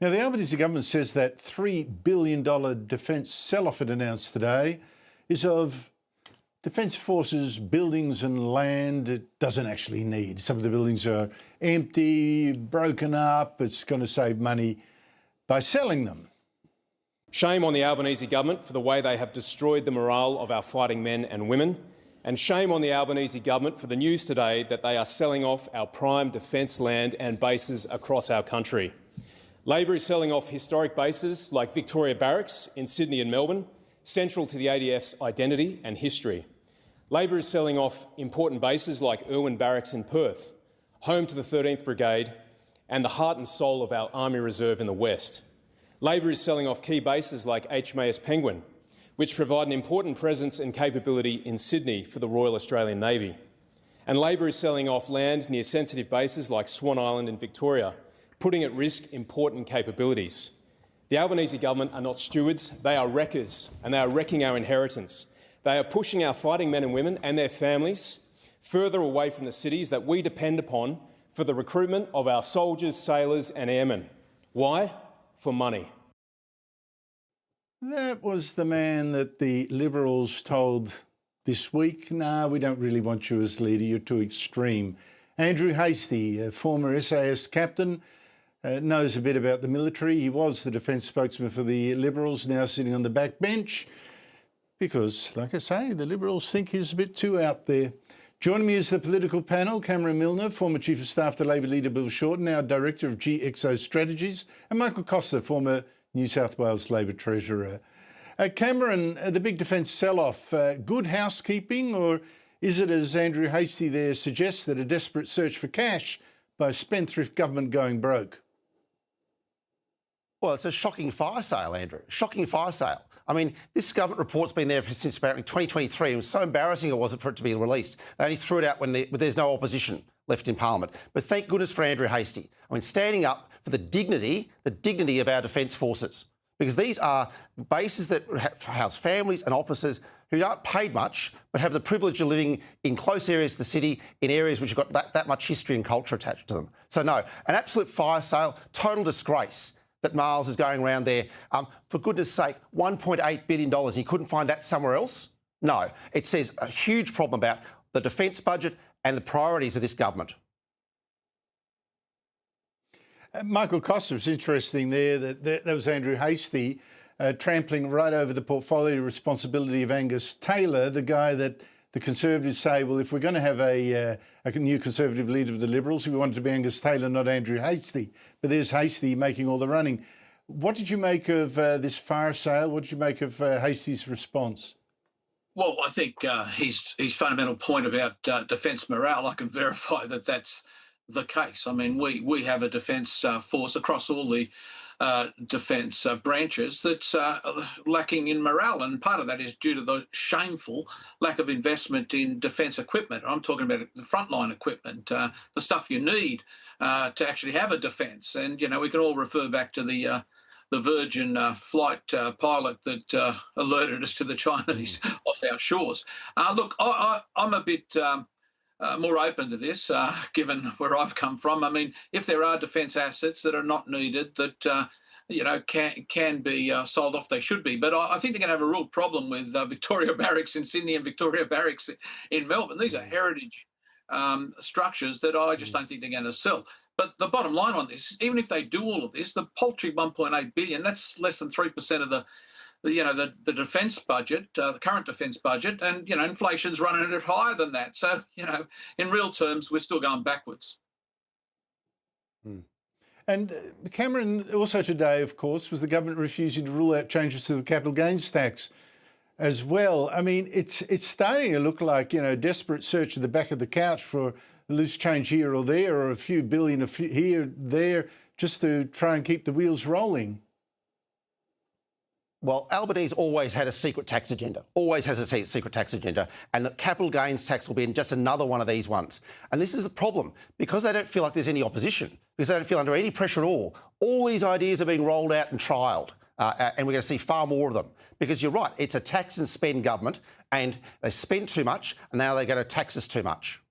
Now, the Albanese government says that $3 billion defence sell-off it announced today is of Defence Forces buildings and land it doesn't actually need. Some of the buildings are empty, broken up. It's going to save money by selling them. Shame on the Albanese government for the way they have destroyed the morale of our fighting men and women. And shame on the Albanese government for the news today that they are selling off our prime defence land and bases across our country. Labor is selling off historic bases like Victoria Barracks in Sydney and Melbourne, central to the ADF's identity and history. Labor is selling off important bases like Irwin Barracks in Perth, home to the 13th Brigade and the heart and soul of our Army Reserve in the West. Labor is selling off key bases like HMAS Penguin, which provide an important presence and capability in Sydney for the Royal Australian Navy. And Labor is selling off land near sensitive bases like Swan Island in Victoria, putting at risk important capabilities. The Albanese government are not stewards, they are wreckers, and they are wrecking our inheritance. They are pushing our fighting men and women and their families further away from the cities that we depend upon for the recruitment of our soldiers, sailors and airmen. Why? For money. That was the man that the Liberals told this week, "Nah, we don't really want you as leader, you're too extreme." Andrew Hastie, a former SAS captain, knows a bit about the military. He was the defence spokesman for the Liberals, now sitting on the back bench because, like I say, the Liberals think he's a bit too out there. Joining me is the political panel, Cameron Milner, former Chief of Staff to Labor leader Bill Shorten, now Director of GXO Strategies, and Michael Costa, former New South Wales Labor Treasurer. Cameron, the big defence sell-off, good housekeeping, or is it, as Andrew Hastie there suggests, that a desperate search for cash by a spendthrift government going broke? Well, it's a shocking fire sale, Andrew. Shocking fire sale. I mean, this government report's been there since apparently 2023. It was so embarrassing it wasn't for it to be released. They only threw it out when there's no opposition left in Parliament. But thank goodness for Andrew Hastie. I mean, standing up for the dignity of our Defence Forces. Because these are bases that house families and officers who aren't paid much, but have the privilege of living in close areas of the city, in areas which have got that much history and culture attached to them. So no, an absolute fire sale, total disgrace that Miles is going around there. For goodness sake, $1.8 billion. He couldn't find that somewhere else? No. It says a huge problem about the defence budget and the priorities of this government. Michael Costa, it's interesting there that was Andrew Hastie trampling right over the portfolio responsibility of Angus Taylor, the guy that the Conservatives say, well, if we're going to have a new Conservative leader of the Liberals, we want it to be Angus Taylor, not Andrew Hastie. But there's Hastie making all the running. What did you make of this fire sale? What did you make of Hastie's response? Well, I think his fundamental point about defence morale, I can verify that that's the case. I mean, we have a defence force across all the defence branches that's lacking in morale, and part of that is due to the shameful lack of investment in defence equipment. I'm talking about the frontline equipment, the stuff you need to actually have a defence. And you know, we can all refer back to the Virgin flight pilot that alerted us to the Chinese off our shores. Look, I'm a bit more open to this, given where I've come from. I mean, if there are defence assets that are not needed, that can be sold off, they should be. But I think they're going to have a real problem with Victoria Barracks in Sydney and Victoria Barracks in Melbourne. These are heritage structures that I just don't think they're going to sell. But the bottom line on this, even if they do all of this, the paltry $1.8 billion, that's less than 3% of the defence budget, the current defence budget, and inflation's running it higher than that. So in real terms, we're still going backwards. And Cameron, also today, of course, was the government refusing to rule out changes to the capital gains tax as well. I mean, it's starting to look like a desperate search at the back of the couch for a loose change here or there, or a few billion here, there, just to try and keep the wheels rolling. Well, Albanese always had a secret tax agenda, always has a secret tax agenda, and the capital gains tax will be just another one of these ones. And this is the problem, because they don't feel like there's any opposition, because they don't feel under any pressure at all these ideas are being rolled out and trialled, and we're going to see far more of them. Because you're right, it's a tax and spend government, and they spend too much, and now they're going to tax us too much.